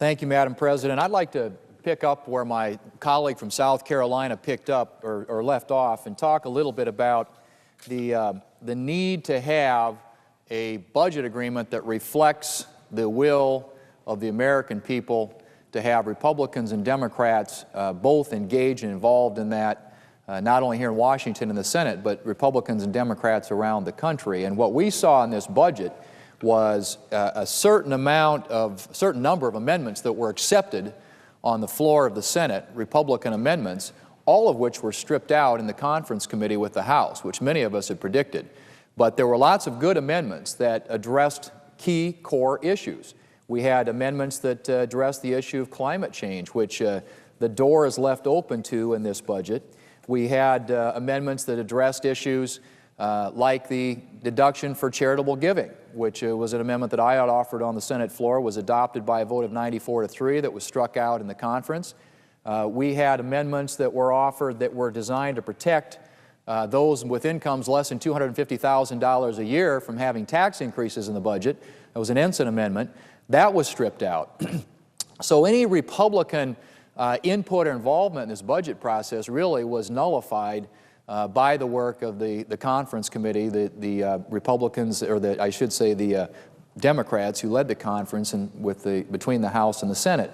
Thank you, Madam President. I'd like to pick up where my colleague from South Carolina picked up or left off and talk a little bit about the need to have a budget agreement that reflects the will of the American people, to have Republicans and Democrats both engaged and involved in that, not only here in Washington in the Senate, but Republicans and Democrats around the country. And what we saw in this budget was a certain number of amendments that were accepted on the floor of the Senate, Republican amendments, all of which were stripped out in the conference committee with the House, which many of us had predicted. But there were lots of good amendments that addressed key core issues. We had amendments that addressed the issue of climate change, which the door is left open to in this budget. We had amendments that addressed issues like the deduction for charitable giving, which was an amendment that I had offered on the Senate floor, was adopted by a vote of 94-3 that was struck out in the conference. We had amendments that were offered that were designed to protect those with incomes less than $250,000 a year from having tax increases in the budget. That was an Ensign amendment. That was stripped out. So any Republican input or involvement in this budget process really was nullified by the work of the conference committee, the Republicans, or I should say the Democrats who led the conference between the House and the Senate.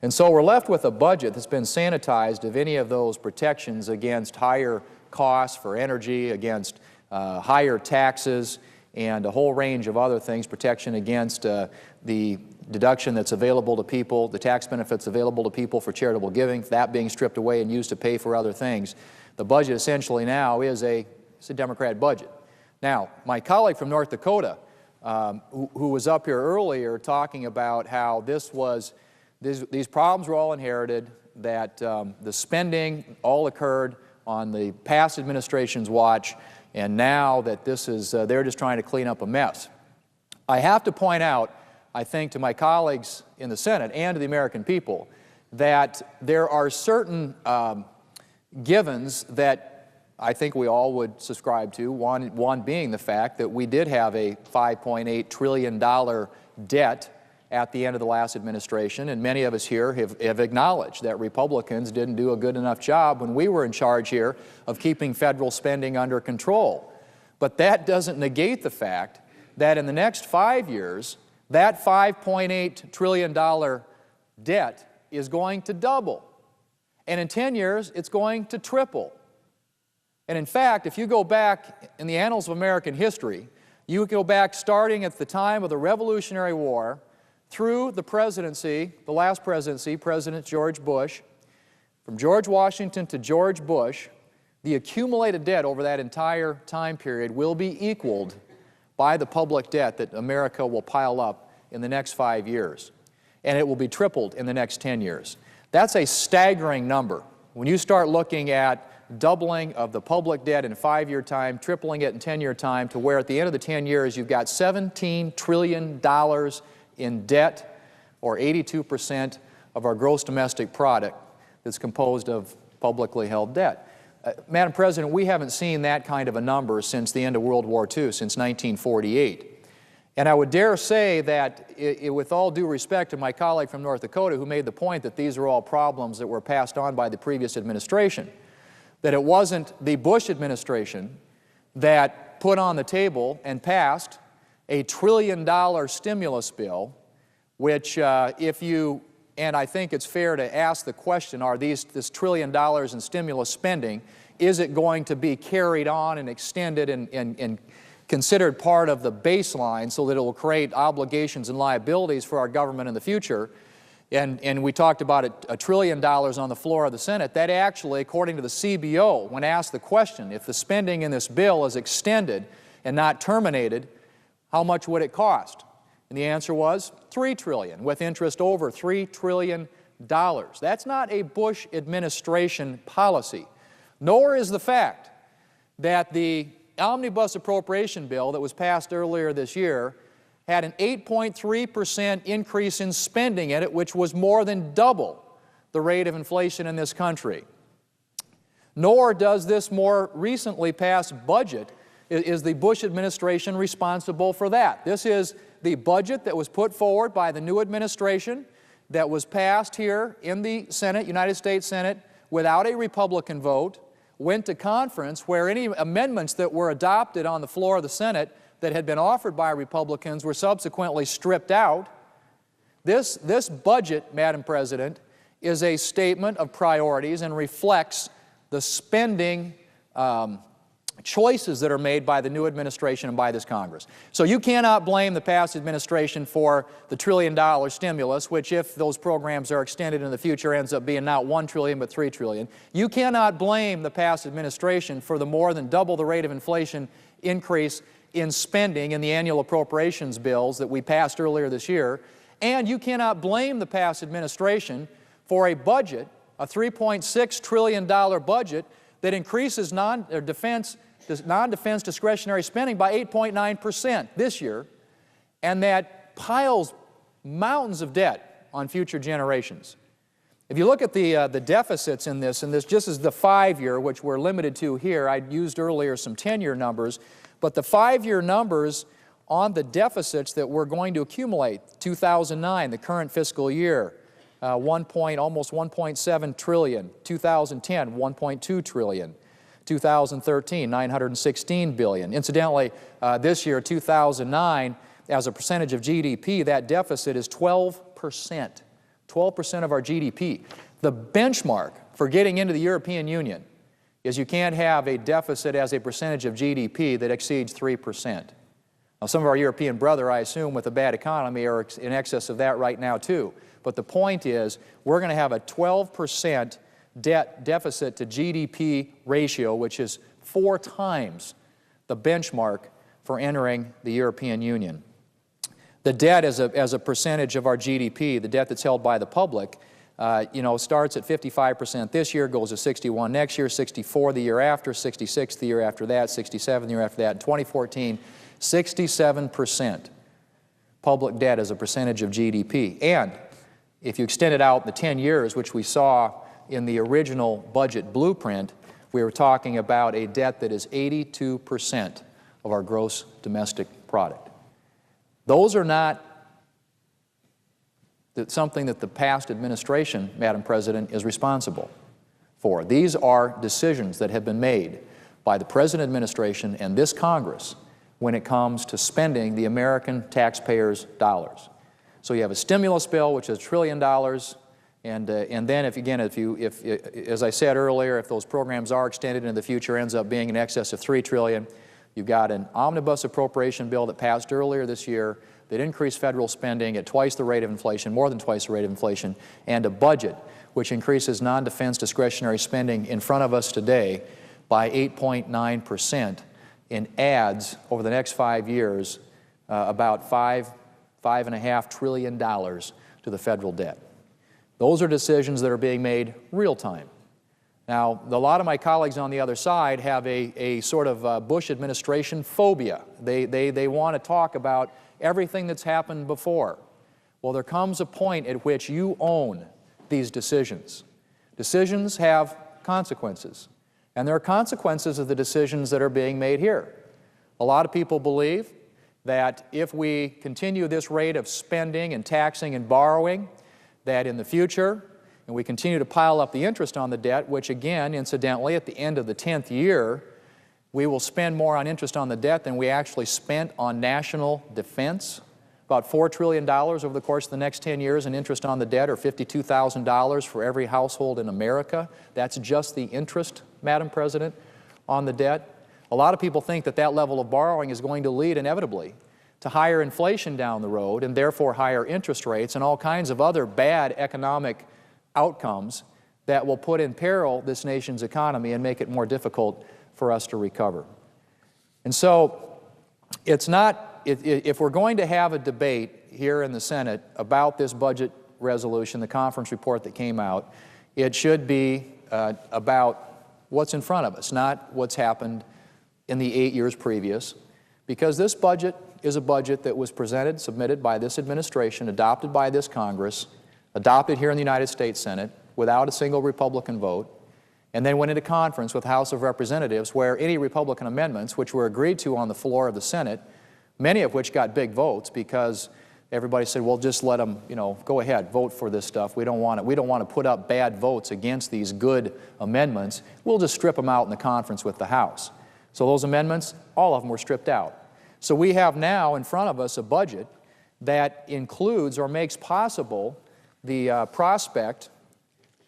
And so we're left with a budget that's been sanitized of any of those protections against higher costs for energy, against higher taxes, and a whole range of other things, protection against the deduction that's available to people, the tax benefits available to people for charitable giving, that being stripped away and used to pay for other things. The budget essentially now is a Democrat budget. Now, my colleague from North Dakota, who was up here earlier talking about how these problems were all inherited, that the spending all occurred on the past administration's watch, and now that they're just trying to clean up a mess. I have to point out, I think, to my colleagues in the Senate and to the American people that there are certain givens that I think we all would subscribe to, one being the fact that we did have a $5.8 trillion debt at the end of the last administration, and many of us here have acknowledged that Republicans didn't do a good enough job when we were in charge here of keeping federal spending under control. But that doesn't negate the fact that in the next 5 years, that $5.8 trillion debt is going to double. And in 10 years, it's going to triple. And in fact, if you go back in the annals of American history, you go back starting at the time of the Revolutionary War through the presidency, the last presidency, President George Bush, from George Washington to George Bush, the accumulated debt over that entire time period will be equaled by the public debt that America will pile up in the next 5 years. And it will be tripled in the next 10 years. That's a staggering number. When you start looking at doubling of the public debt in 5-year time, tripling it in 10-year time, to where at the end of the 10 years you've got $17 trillion in debt, or 82% of our gross domestic product that's composed of publicly held debt. Madam President, we haven't seen that kind of a number since the end of World War II, since 1948. And I would dare say that, with all due respect to my colleague from North Dakota who made the point that these are all problems that were passed on by the previous administration, that it wasn't the Bush administration that put on the table and passed a $1 trillion stimulus bill, which and I think it's fair to ask the question, this $1 trillion in stimulus spending, is it going to be carried on and extended and considered part of the baseline so that it will create obligations and liabilities for our government in the future? And we talked about $1 trillion on the floor of the Senate. That actually, according to the CBO, when asked the question, if the spending in this bill is extended and not terminated, how much would it cost? And the answer was $3 trillion, with interest over $3 trillion. That's not a Bush administration policy, nor is the fact that the omnibus appropriation bill that was passed earlier this year had an 8.3% increase in spending in it, which was more than double the rate of inflation in this country. Nor does this more recently passed budget is the Bush administration responsible for that. This is the budget that was put forward by the new administration that was passed here in the Senate, United States Senate, without a Republican vote, went to conference where any amendments that were adopted on the floor of the Senate that had been offered by Republicans were subsequently stripped out. This budget, Madam President, is a statement of priorities and reflects the spending choices that are made by the new administration and by this Congress. So you cannot blame the past administration for the $1 trillion stimulus, which, if those programs are extended in the future, ends up being not $1 trillion but $3 trillion. You cannot blame the past administration for the more than double the rate of inflation increase in spending in the annual appropriations bills that we passed earlier this year. And you cannot blame the past administration for a budget, a $3.6 trillion budget, that increases non-defense discretionary spending by 8.9% this year, and that piles mountains of debt on future generations. If you look at the deficits in this, and this just is the 5-year, which we're limited to here. I used earlier some 10-year numbers, but the 5-year numbers on the deficits that we're going to accumulate, 2009, the current fiscal year, almost 1.7 trillion, 2010, 1.2 trillion, 2013, 916 billion. Incidentally, this year, 2009, as a percentage of GDP, that deficit is 12%. 12% of our GDP. The benchmark for getting into the European Union is you can't have a deficit as a percentage of GDP that exceeds 3%. Now, some of our European brother, I assume, with a bad economy are in excess of that right now, too. But the point is, we're going to have a 12% debt deficit to GDP ratio, which is 4 times the benchmark for entering the European Union. The debt as a percentage of our GDP, the debt that's held by the public, starts at 55% this year, goes to 61 next year, 64 the year after, 66 the year after that, 67 the year after that. In 2014, 67% public debt as a percentage of GDP. And if you extend it out the 10 years, which we saw in the original budget blueprint, we were talking about a debt that is 82% of our gross domestic product. Those are not something that the past administration, Madam President, is responsible for. These are decisions that have been made by the President administration and this Congress when it comes to spending the American taxpayers' dollars. So you have a stimulus bill, which is $1 trillion, and then, as I said earlier, if those programs are extended into the future, ends up being in excess of $3 trillion. You've got an omnibus appropriation bill that passed earlier this year that increased federal spending at twice the rate of inflation, more than twice the rate of inflation, and a budget which increases non-defense discretionary spending in front of us today by 8.9% and adds, over the next 5 years, about $5.5 trillion to the federal debt. Those are decisions that are being made real time. Now, a lot of my colleagues on the other side have a sort of Bush administration phobia. They want to talk about everything that's happened before. Well, there comes a point at which you own these decisions. Decisions have consequences, and there are consequences of the decisions that are being made here. A lot of people believe that if we continue this rate of spending and taxing and borrowing, that in the future, and we continue to pile up the interest on the debt, which again, incidentally, at the end of the 10th year, we will spend more on interest on the debt than we actually spent on national defense. About $4 trillion over the course of the next 10 years in interest on the debt, or $52,000 for every household in America. That's just the interest, Madam President, on the debt. A lot of people think that that level of borrowing is going to lead inevitably to higher inflation down the road, and therefore higher interest rates and all kinds of other bad economic outcomes that will put in peril this nation's economy and make it more difficult for us to recover. And so it's not, if we're going to have a debate here in the Senate about this budget resolution, the conference report that came out, it should be about what's in front of us, not what's happened in the 8 years previous, because this budget is a budget that was presented, submitted by this administration, adopted by this Congress, adopted here in the United States Senate without a single Republican vote, and then went into conference with the House of Representatives where any Republican amendments which were agreed to on the floor of the Senate, many of which got big votes because everybody said, well, just let them, go ahead, vote for this stuff. We don't want to put up bad votes against these good amendments. We'll just strip them out in the conference with the House. So those amendments, all of them were stripped out. So we have now in front of us a budget that includes or makes possible the prospect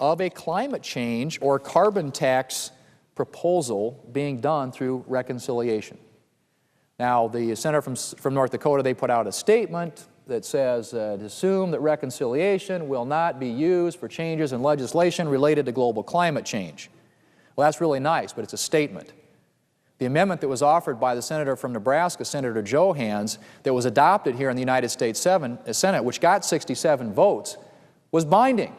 of a climate change or carbon tax proposal being done through reconciliation. Now, the senator from North Dakota, they put out a statement that says to assume that reconciliation will not be used for changes in legislation related to global climate change. Well, that's really nice, but it's a statement. The amendment that was offered by the senator from Nebraska, Senator Johans, that was adopted here in the United States Senate, which got 67 votes, was binding,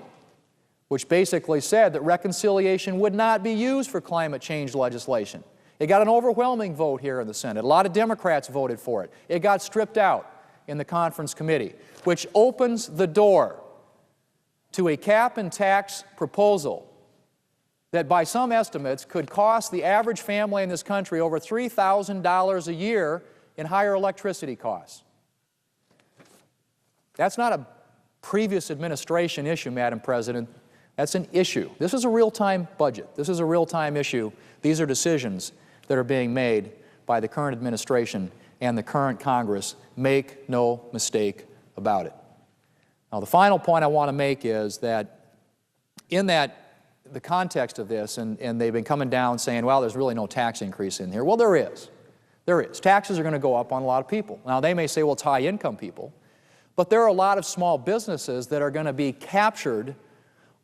which basically said that reconciliation would not be used for climate change legislation. It got an overwhelming vote here in the Senate. A lot of Democrats voted for it. It got stripped out in the conference committee, which opens the door to a cap and tax proposal that by some estimates could cost the average family in this country over $3,000 a year in higher electricity costs. That's not a previous administration issue, Madam President. That's an issue. This is a real-time budget. This is a real-time issue. These are decisions that are being made by the current administration and the current Congress. Make no mistake about it. Now, the final point I want to make is that in the context of this, and they've been coming down saying, well, there's really no tax increase in here. Well, there is. There is. Taxes are going to go up on a lot of people. Now, they may say, well, it's high-income people, but there are a lot of small businesses that are going to be captured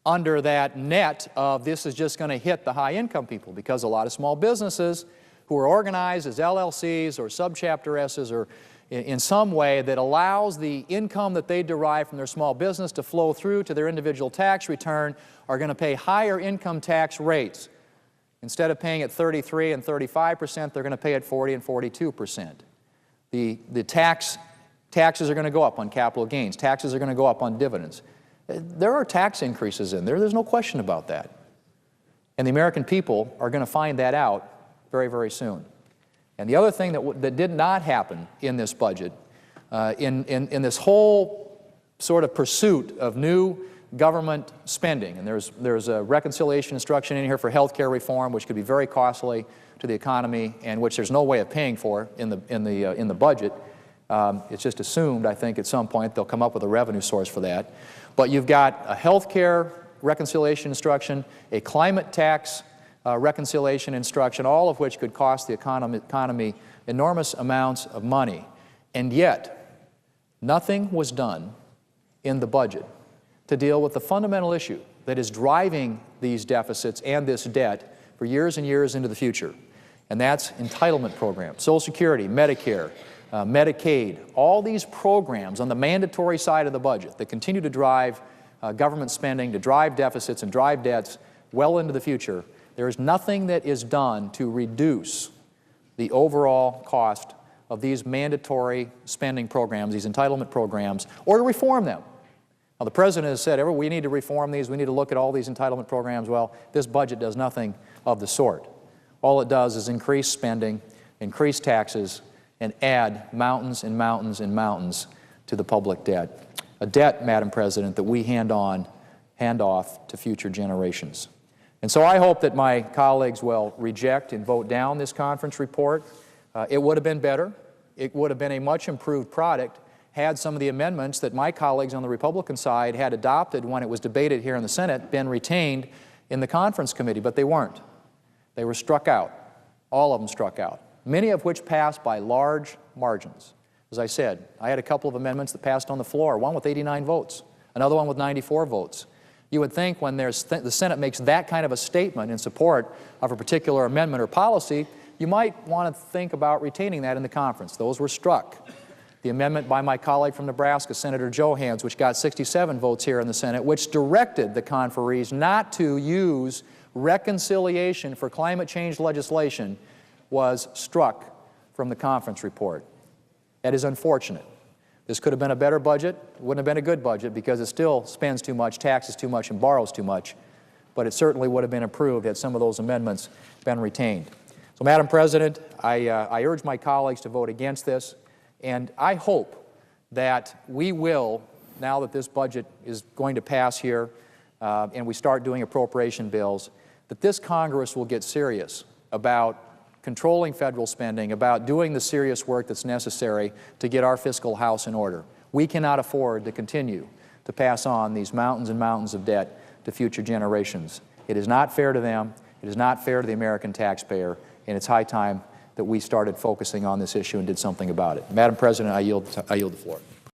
under that net of this is just going to hit the high-income people, because a lot of small businesses who are organized as LLCs or subchapter S's or in some way that allows the income that they derive from their small business to flow through to their individual tax return are going to pay higher income tax rates. Instead of paying at 33% and 35%, they're going to pay at 40% and 42%. The taxes are going to go up on capital gains. Taxes are going to go up on dividends. There are tax increases in there. There's no question about that. And the American people are going to find that out very, very soon. And the other thing that did not happen in this budget, in this whole sort of pursuit of new government spending, and there's a reconciliation instruction in here for health care reform, which could be very costly to the economy and which there's no way of paying for in the budget. It's just assumed, I think, at some point they'll come up with a revenue source for that. But you've got a health care reconciliation instruction, a climate tax reconciliation instruction, all of which could cost the economy enormous amounts of money. And yet, nothing was done in the budget to deal with the fundamental issue that is driving these deficits and this debt for years and years into the future. And that's entitlement programs, Social Security, Medicare, Medicaid, all these programs on the mandatory side of the budget that continue to drive government spending, to drive deficits and drive debts well into the future. There is nothing that is done to reduce the overall cost of these mandatory spending programs, these entitlement programs, or to reform them. Now, the President has said, we need to reform these, we need to look at all these entitlement programs. Well, this budget does nothing of the sort. All it does is increase spending, increase taxes, and add mountains and mountains and mountains to the public debt. A debt, Madam President, that we hand off to future generations. And so I hope that my colleagues will reject and vote down this conference report. It would have been better. It would have been a much improved product had some of the amendments that my colleagues on the Republican side had adopted when it was debated here in the Senate been retained in the conference committee, but they weren't. They were struck out. All of them struck out, many of which passed by large margins. As I said, I had a couple of amendments that passed on the floor, one with 89 votes, another one with 94 votes. You would think when the Senate makes that kind of a statement in support of a particular amendment or policy, you might want to think about retaining that in the conference. Those were struck. The amendment by my colleague from Nebraska, Senator Johans, which got 67 votes here in the Senate, which directed the conferees not to use reconciliation for climate change legislation, was struck from the conference report. That is unfortunate. This could have been a better budget. It wouldn't have been a good budget because it still spends too much, taxes too much, and borrows too much. But it certainly would have been improved had some of those amendments been retained. So, Madam President, I urge my colleagues to vote against this, and I hope that we will, now that this budget is going to pass here and we start doing appropriation bills, that this Congress will get serious about controlling federal spending, about doing the serious work that's necessary to get our fiscal house in order. We cannot afford to continue to pass on these mountains and mountains of debt to future generations. It is not fair to them, it is not fair to the American taxpayer, and it's high time that we started focusing on this issue and did something about it. Madam President, I yield the floor.